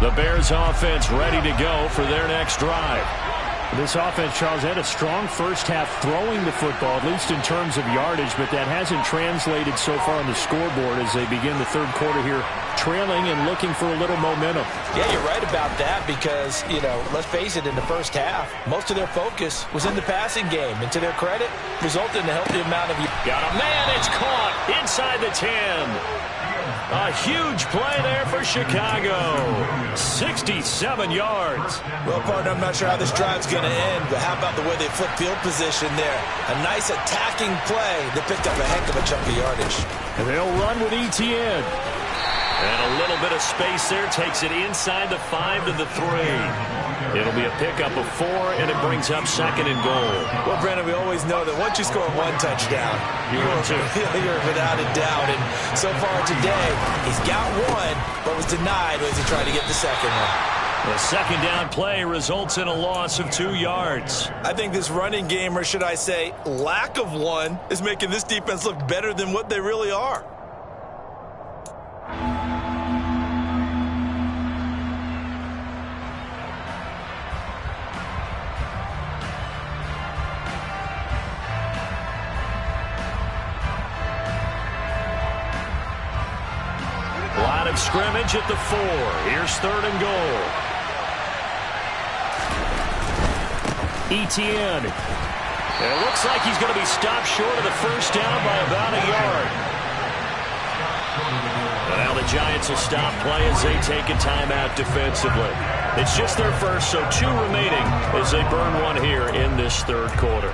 The Bears offense ready to go for their next drive. This offense, Charles, had a strong first half throwing the football, at least in terms of yardage, but that hasn't translated so far on the scoreboard as they begin the third quarter here, trailing and looking for a little momentum. Yeah, you're right about that because, let's face it, in the first half, most of their focus was in the passing game. And to their credit, resulted in a healthy amount of... Got a man, it's caught inside the 10. A huge play there for Chicago. 67 yards. Well, partner, I'm not sure how this drive's going to end, but how about the way they flip field position there? A nice attacking play that picked up a heck of a chunk of yardage. And they'll run with ETN. And a little bit of space there takes it inside the 5 to the 3. It'll be a pickup of 4, and it brings up 2nd and goal. Well, Brandon, we always know that once you score one touchdown, you're without a doubt. And so far today, he's got one, but was denied as he tried to get the second one. The second down play results in a loss of 2 yards. I think this running game, or should I say lack of one, is making this defense look better than what they really are. Line of scrimmage at the 4. Here's 3rd and goal. ETN. It looks like he's going to be stopped short of the first down by about a yard. Well, the Giants will stop play as they take a timeout defensively. It's just their first, so 2 remaining as they burn one here in this third quarter.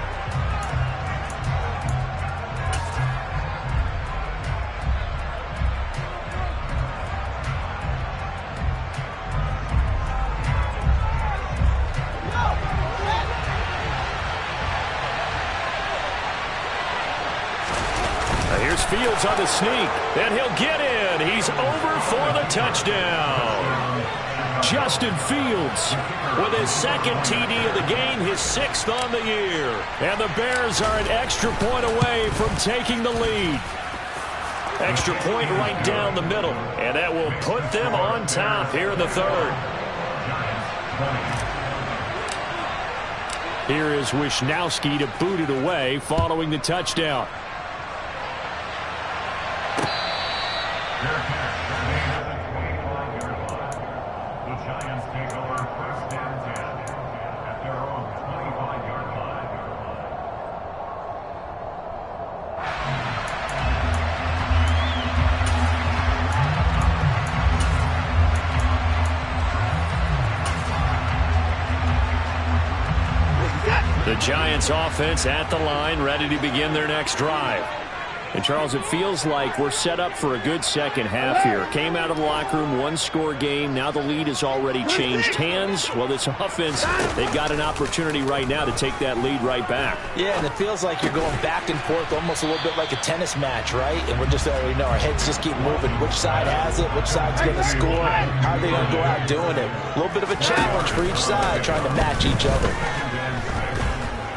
Here's Fields on the sneak, and he'll get in. He's over for the touchdown. Justin Fields with his 2nd TD of the game, his 6th on the year. And the Bears are an extra point away from taking the lead. Extra point right down the middle, and that will put them on top here in the third. Here is Wisnowski to boot it away following the touchdown. The Giants offense at the line, ready to begin their next drive. And, Charles, it feels like we're set up for a good second half here. Came out of the locker room, 1-score game. Now the lead has already changed hands. Well, this offense, they've got an opportunity right now to take that lead right back. Yeah, and it feels like you're going back and forth almost a little bit like a tennis match, right? And we're just already know our heads just keep moving. Which side has it? Which side's going to score? How are they going to go out doing it? A little bit of a challenge for each side, trying to match each other.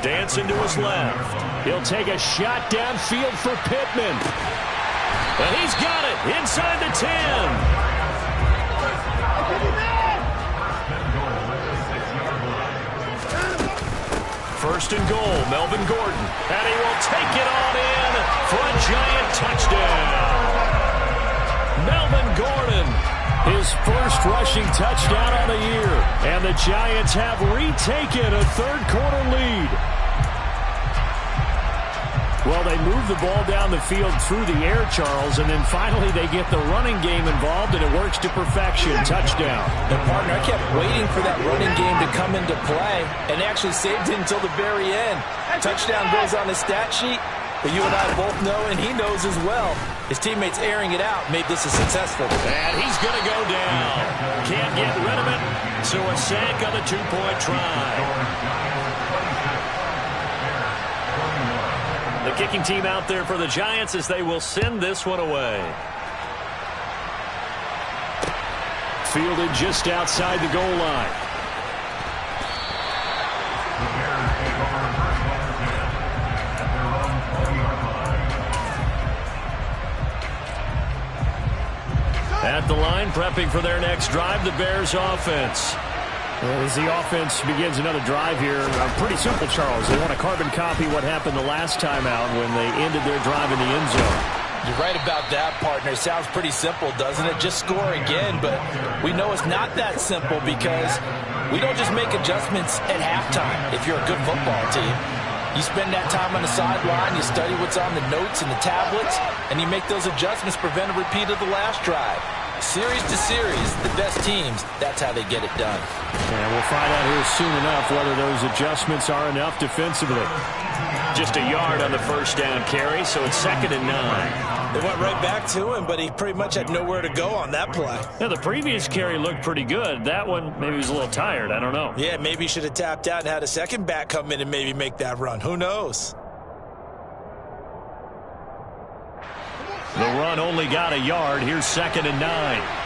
Dancing to his left. He'll take a shot downfield for Pittman. And he's got it inside the 10. First and goal, Melvin Gordon. And he will take it on in for a Giant touchdown. Melvin Gordon, his first rushing touchdown on the year. And the Giants have retaken a third-quarter lead. Well, they move the ball down the field through the air, Charles, and then finally they get the running game involved, and it works to perfection. Touchdown. And, partner, I kept waiting for that running game to come into play and actually saved it until the very end. Touchdown goes on his stat sheet, but you and I both know, and he knows as well, his teammates airing it out made this a successful. And he's going to go down. Can't get rid of it, so a sack on the 2-point try. The kicking team out there for the Giants as they will send this one away. Fielded just outside the goal line. At the line, prepping for their next drive, the Bears offense. As the offense begins another drive here, pretty simple, Charles. They want to carbon copy what happened the last time out when they ended their drive in the end zone. You're right about that, partner. Sounds pretty simple, doesn't it? Just score again, but we know it's not that simple because we don't just make adjustments at halftime if you're a good football team. You spend that time on the sideline, you study what's on the notes and the tablets, and you make those adjustments, prevent a repeat of the last drive. Series to series, the best teams, that's how they get it done. And we'll find out here soon enough whether those adjustments are enough defensively. Just a yard on the first down carry, so it's 2nd and 9. They went right back to him, but he pretty much had nowhere to go on that play. Now, the previous carry looked pretty good. That one, maybe he was a little tired. I don't know. Yeah, maybe he should have tapped out and had a second back come in and maybe make that run. Who knows? The run only got a yard. Here's 2nd and 9.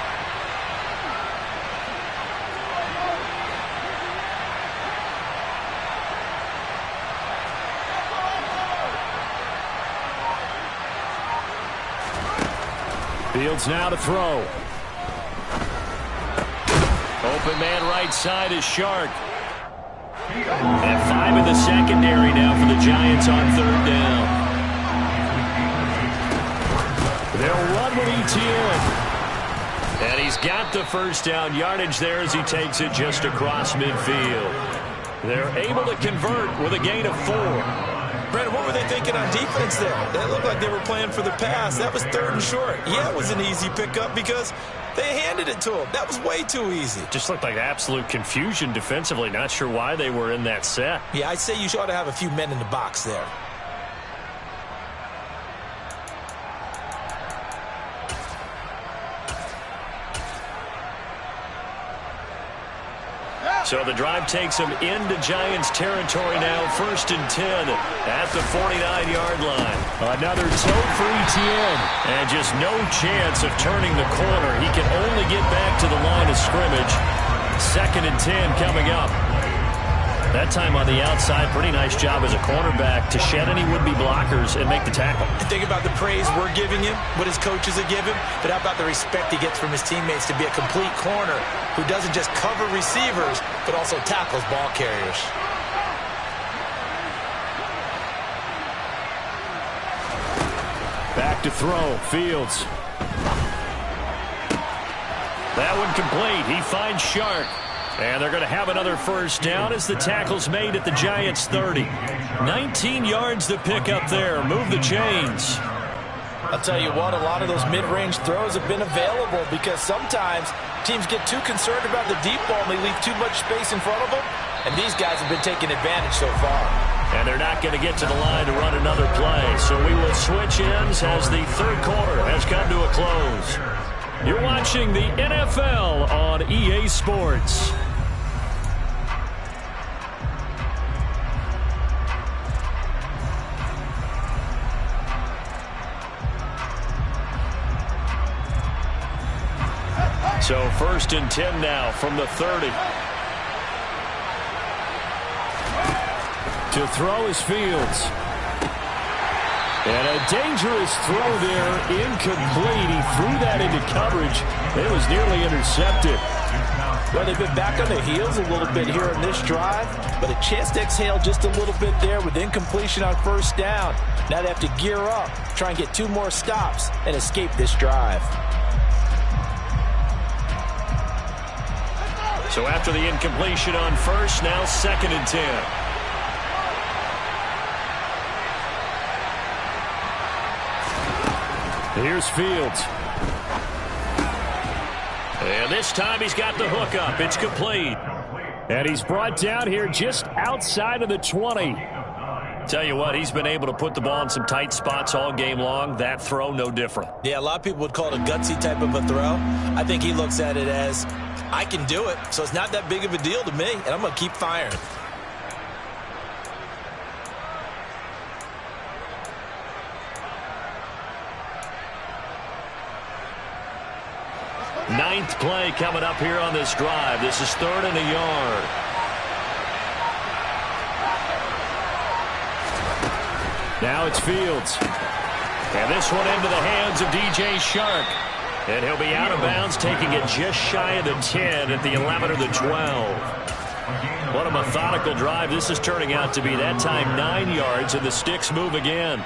Fields now to throw. Open man right side is Shark. And 5 in the secondary now for the Giants on 3rd down. They'll run with ETN. And he's got the first down yardage there as he takes it just across midfield. They're able to convert with a gain of 4. Brandon, what were they thinking on defense there? They looked like they were playing for the pass. That was 3rd and short. Yeah, it was an easy pickup because they handed it to him. That was way too easy. Just looked like absolute confusion defensively. Not sure why they were in that set. Yeah, I'd say you ought to have a few men in the box there. So the drive takes them into Giants territory now, 1st and 10 at the 49-yard line. Another toe for ETN. And just no chance of turning the corner. He can only get back to the line of scrimmage. 2nd and 10 coming up. That time on the outside, pretty nice job as a cornerback to shed any would-be blockers and make the tackle. Think about the praise we're giving him, what his coaches are giving, but how about the respect he gets from his teammates to be a complete corner who doesn't just cover receivers, but also tackles ball carriers. Back to throw, Fields. That one complete. He finds Shark. And they're going to have another first down as the tackle's made at the Giants' 30. 19 yards to pick up there. Move the chains. I'll tell you what, a lot of those mid-range throws have been available because sometimes teams get too concerned about the deep ball and they leave too much space in front of them. And these guys have been taking advantage so far. And they're not going to get to the line to run another play. So we will switch ends as the 3rd quarter has come to a close. You're watching the NFL on EA Sports. So 1st and 10 now from the 30. To throw is Fields. And a dangerous throw there, incomplete. He threw that into coverage. It was nearly intercepted. Well, they've been back on their heels a little bit here in this drive, but a chance to exhale just a little bit there with incompletion on 1st down. Now they have to gear up, try and get 2 more stops, and escape this drive. So after the incompletion on 1st, now 2nd and 10. Here's Fields. And this time he's got the hook up. It's complete. And he's brought down here just outside of the 20. Tell you what, he's been able to put the ball in some tight spots all game long. That throw, no different. Yeah, a lot of people would call it a gutsy type of a throw. I think he looks at it as, I can do it, so it's not that big of a deal to me, and I'm going to keep firing. Ninth play coming up here on this drive. This is 3rd and a yard. Now it's Fields. And this one into the hands of DJ Shark. And he'll be out of bounds, taking it just shy of the 10 at the 11 or the 12. What a methodical drive this is turning out to be. That time 9 yards, and the sticks move again.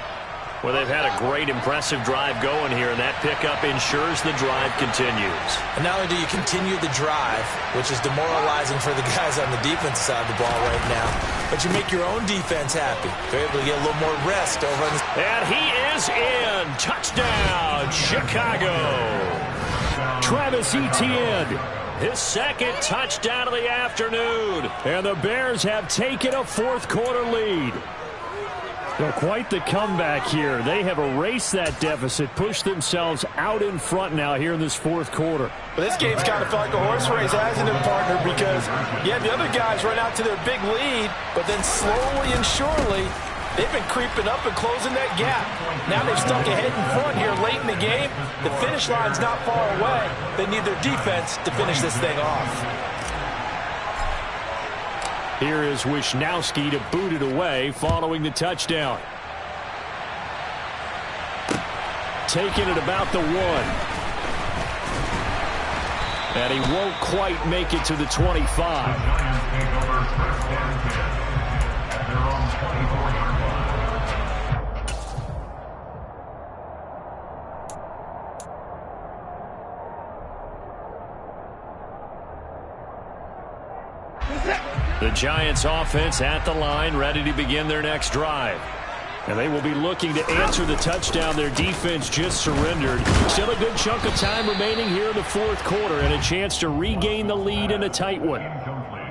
Well, they've had a great, impressive drive going here, and that pickup ensures the drive continues. And not only do you continue the drive, which is demoralizing for the guys on the defensive side of the ball right now, but you make your own defense happy. They're able to get a little more rest over on the... And he is in. Touchdown, Chicago. Travis Etienne, his second touchdown of the afternoon. And the Bears have taken a fourth-quarter lead. Well, quite the comeback here. They have erased that deficit, pushed themselves out in front now here in this fourth quarter. But this game's kind of felt like a horse race, hasn't it, partner? Because, yeah, the other guys run out to their big lead, but then slowly and surely, they've been creeping up and closing that gap. Now they've stuck ahead in front here late in the game. The finish line's not far away. They need their defense to finish this thing off. Here is Wisnowski to boot it away following the touchdown. Taking it about the 1. And he won't quite make it to the 25. The Giants offense at the line, ready to begin their next drive. And they will be looking to answer the touchdown their defense just surrendered. Still a good chunk of time remaining here in the fourth quarter and a chance to regain the lead in a tight one.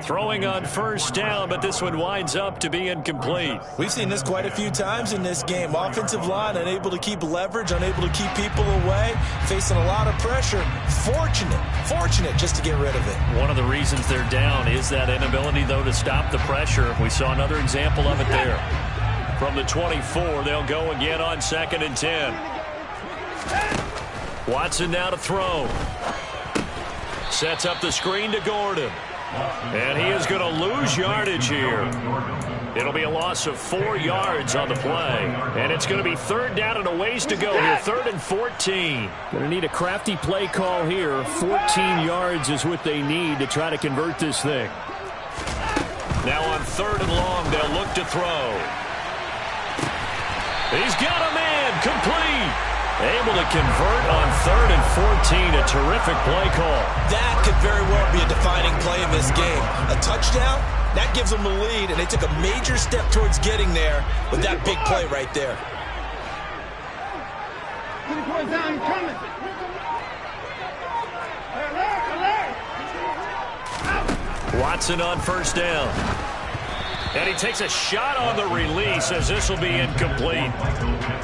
Throwing on first down, but this one winds up to be incomplete. We've seen this quite a few times in this game. Offensive line unable to keep leverage, unable to keep people away, facing a lot of pressure. Fortunate just to get rid of it. One of the reasons they're down is that inability, though, to stop the pressure. We saw another example of it there. From the 24, they'll go again on 2nd and 10. Watson now to throw. Sets up the screen to Gordon. And he is going to lose yardage here. It'll be a loss of 4 yards on the play. And it's going to be 3rd down and a ways to go here. 3rd and 14. Going to need a crafty play call here. 14 yards is what they need to try to convert this thing. Now on 3rd and long, they'll look to throw. He's got a man. Complete. Able to convert on 3rd and 14. A terrific play call. That could very well be a defining play in this game. A touchdown, that gives them the lead, and they took a major step towards getting there with that big play right there. Watson on first down. And he takes a shot on the release as this will be incomplete.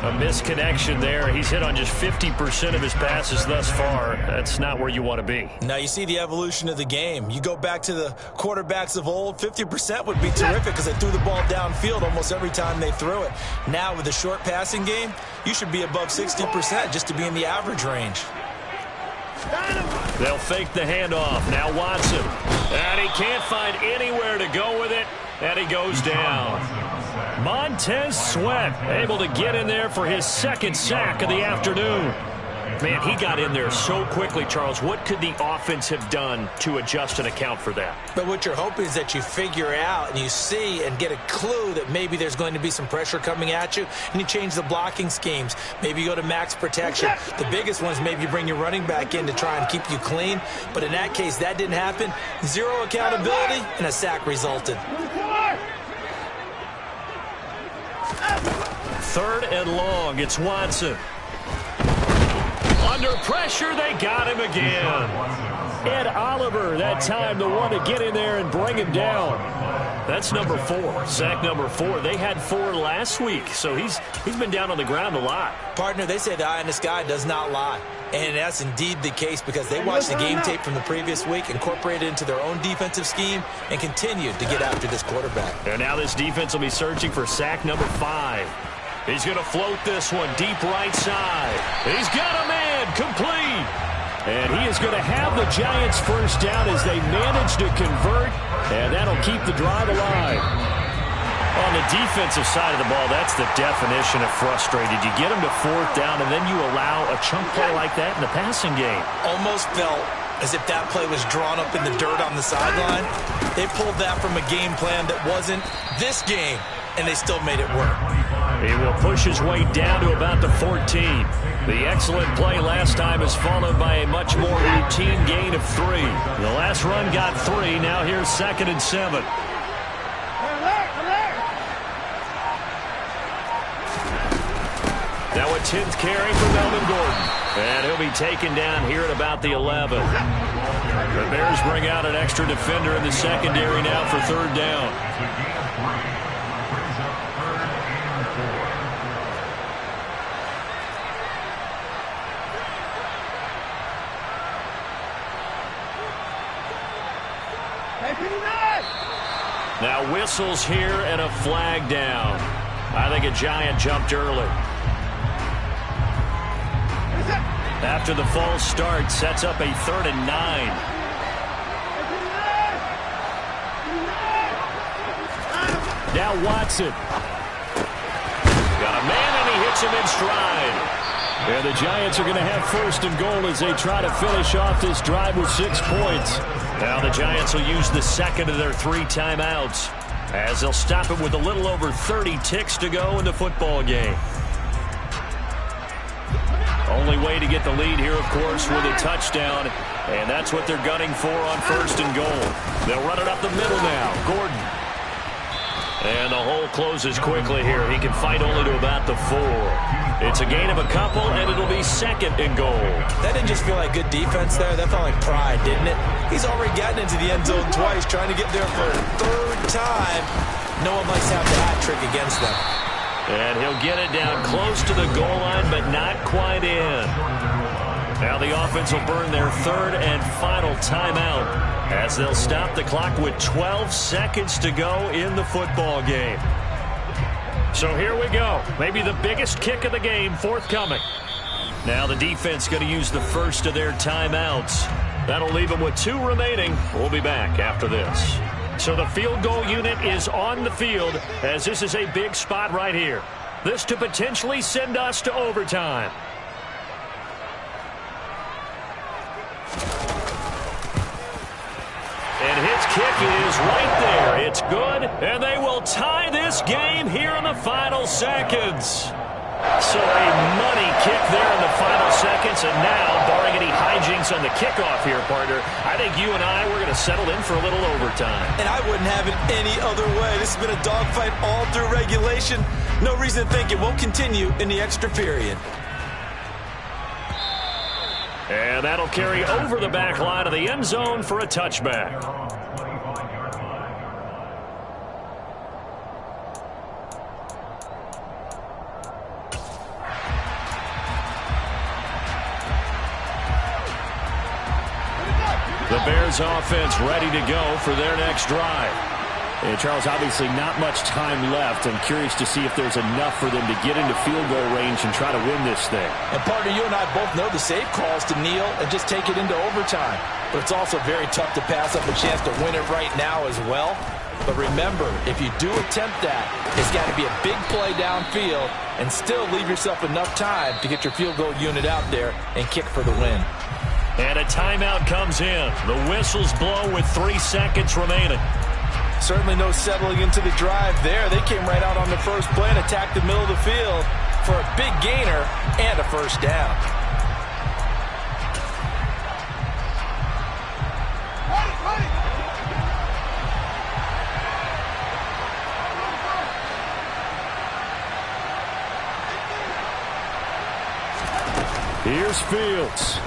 A misconnection there. He's hit on just 50% of his passes thus far. That's not where you want to be. Now you see the evolution of the game. You go back to the quarterbacks of old, 50% would be terrific because they threw the ball downfield almost every time they threw it. Now with the short passing game, you should be above 60% just to be in the average range. They'll fake the handoff. Now Watson. And he can't find anywhere to go with it. And he goes down. Montez Sweat able to get in there for his 2nd sack of the afternoon. Man, he got in there so quickly, Charles. What could the offense have done to adjust and account for that? But what you're hoping is that you figure out and you see and get a clue that maybe there's going to be some pressure coming at you, and you change the blocking schemes. Maybe you go to max protection. The biggest one is maybe you bring your running back in to try and keep you clean. But in that case, that didn't happen. 0 accountability, and a sack resulted. 3rd and long. It's Watson. Under pressure, they got him again. Ed Oliver, that time the one to get in there and bring him down. That's number 4. Sack number 4. They had 4 last week, so he's been down on the ground a lot. Partner, they say the eye in the sky does not lie. And that's indeed the case because they watched the game tape from the previous week, incorporated it into their own defensive scheme, and continued to get after this quarterback. And now this defense will be searching for sack number 5. He's going to float this one deep right side. He's got a man. Complete. And he is going to have the Giants first down as they manage to convert, and that'll keep the drive alive. On the defensive side of the ball, that's the definition of frustrated. You get them to fourth down, and then you allow a chunk play like that in the passing game. Almost felt as if that play was drawn up in the dirt on the sideline. They pulled that from a game plan that wasn't this game, and they still made it work. He will push his way down to about the 14. The excellent play last time is followed by a much more routine gain of 3. The last run got 3. Now here's 2nd and 7. Now a 10th carry for Melvin Gordon. And he'll be taken down here at about the 11. The Bears bring out an extra defender in the secondary now for 3rd down. Now whistles here and a flag down. I think a Giant jumped early. After the false start, sets up a 3rd and 9. Now Watson. Got a man and he hits him in stride. And the Giants are going to have 1st and goal as they try to finish off this drive with 6 points. Now the Giants will use the 2nd of their 3 timeouts as they'll stop it with a little over 30 ticks to go in the football game. Only way to get the lead here, of course, with a touchdown, and that's what they're gunning for on 1st and goal. They'll run it up the middle now. Gordon. And the hole closes quickly here. He can fight only to about the 4. It's a gain of a couple, and it'll be 2nd and goal. That didn't just feel like good defense there. That felt like pride, didn't it? He's already gotten into the end zone twice, trying to get there for a 3rd time. No one likes having a hat trick against them. And he'll get it down close to the goal line, but not quite in. Now the offense will burn their 3rd and final timeout as they'll stop the clock with 12 seconds to go in the football game. So here we go. Maybe the biggest kick of the game forthcoming. Now the defense going to use the 1st of their timeouts. That'll leave them with 2 remaining. We'll be back after this. So the field goal unit is on the field as this is a big spot right here. This to potentially send us to overtime. And his kick is right there. It's good, and they will tie this game here in the final seconds. So a money kick there in the final seconds, and now, barring any hijinks on the kickoff here, partner, I think you and I, we're going to settle in for a little overtime. And I wouldn't have it any other way. This has been a dogfight all through regulation. No reason to think it won't continue in the extra period. And that'll carry over the back line of the end zone for a touchback. The Bears offense ready to go for their next drive. And Charles, obviously not much time left. I'm curious to see if there's enough for them to get into field goal range and try to win this thing. And partner, you and I both know the safe calls to kneel and just take it into overtime. But it's also very tough to pass up a chance to win it right now as well. But remember, if you do attempt that, it's got to be a big play downfield and still leave yourself enough time to get your field goal unit out there and kick for the win. And a timeout comes in. The whistles blow with 3 seconds remaining. Certainly no settling into the drive there. They came right out on the first play and attacked the middle of the field for a big gainer and a 1st down. Here's Fields.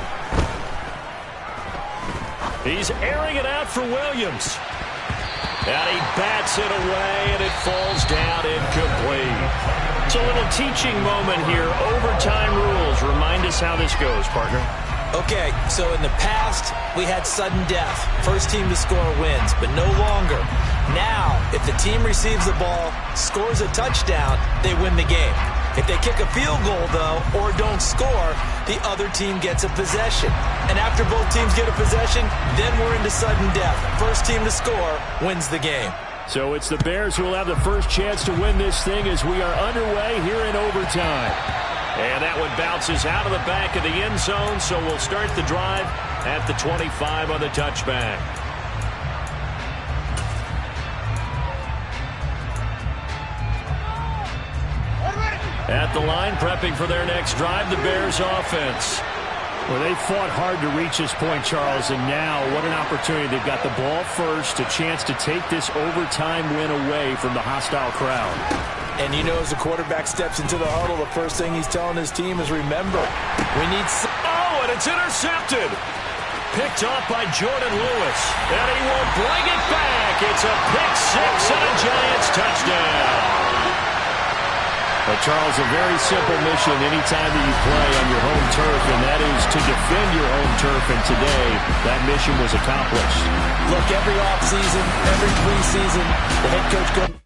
He's airing it out for Williams. And he bats it away, and it falls down incomplete. It's a little teaching moment here. Overtime rules. Remind us how this goes, partner. Okay, so in the past, we had sudden death. First team to score wins, but no longer. Now, if the team receives the ball, scores a touchdown, they win the game. If they kick a field goal, though, or don't score, the other team gets a possession. And after both teams get a possession, then we're into sudden death. First team to score wins the game. So it's the Bears who will have the first chance to win this thing as we are underway here in overtime. And that one bounces out of the back of the end zone, so we'll start the drive at the 25 on the touchback. At the line, prepping for their next drive, the Bears offense. Well, they fought hard to reach this point, Charles, and now what an opportunity. They've got the ball first, a chance to take this overtime win away from the hostile crowd. And you know, as the quarterback steps into the huddle, the first thing he's telling his team is, remember, we need... Oh, and it's intercepted. Picked off by Jordan Lewis. And he will bring it back. It's a pick six and a Giants touchdown. Well, Charles, a very simple mission anytime that you play on your home turf, and that is to defend your home turf. And today, that mission was accomplished. Look, every offseason, every preseason, the head coach goes...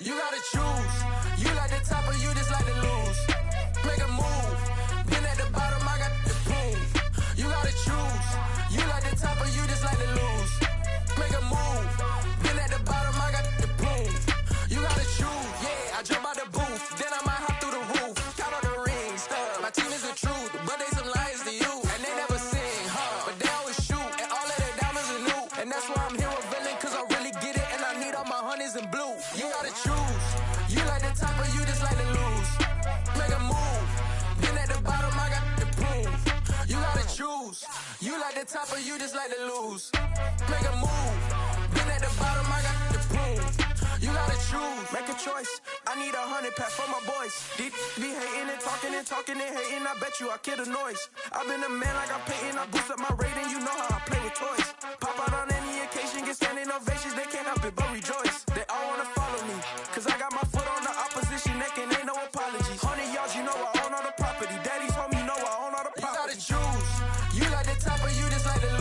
You gotta choose. You like the top or you just like to lose. Make a move. Been at the bottom, I got the proof. You gotta choose. You like the top or you just like to lose. Make a move. Been at the bottom, I got the proof. You gotta choose. Yeah, I jump out the booth. Then I might hop through the roof. Count all the rings. My team is the truth, but they some liars to you. And they never sing, but they always shoot. And all of their diamonds are new. And that's why I'm here with villain, cause I really get it. And I need all my honeys in blue. You gotta choose. You like the top or you just like to lose. Make a move. Been at the bottom, I got the proof. You gotta choose. You like the top or you just like to lose. Make a move. Been at the bottom, I got the proof. You gotta choose. Make a choice. I need 100 packs for my boys. These be hating and talking and hating. I bet you I kill the noise. I've been a man like I'm Peyton. I boost up my rating. You know how I play with toys. Pop out on any occasion, get standing ovations. They can't help it but rejoice. They all wanna follow me, cause I got my foot on the opposition neck and ain't no apologies. 100 yards, you know I own all the property. Daddy's home, you know I own all the property. You gotta choose. You like the top or you just like the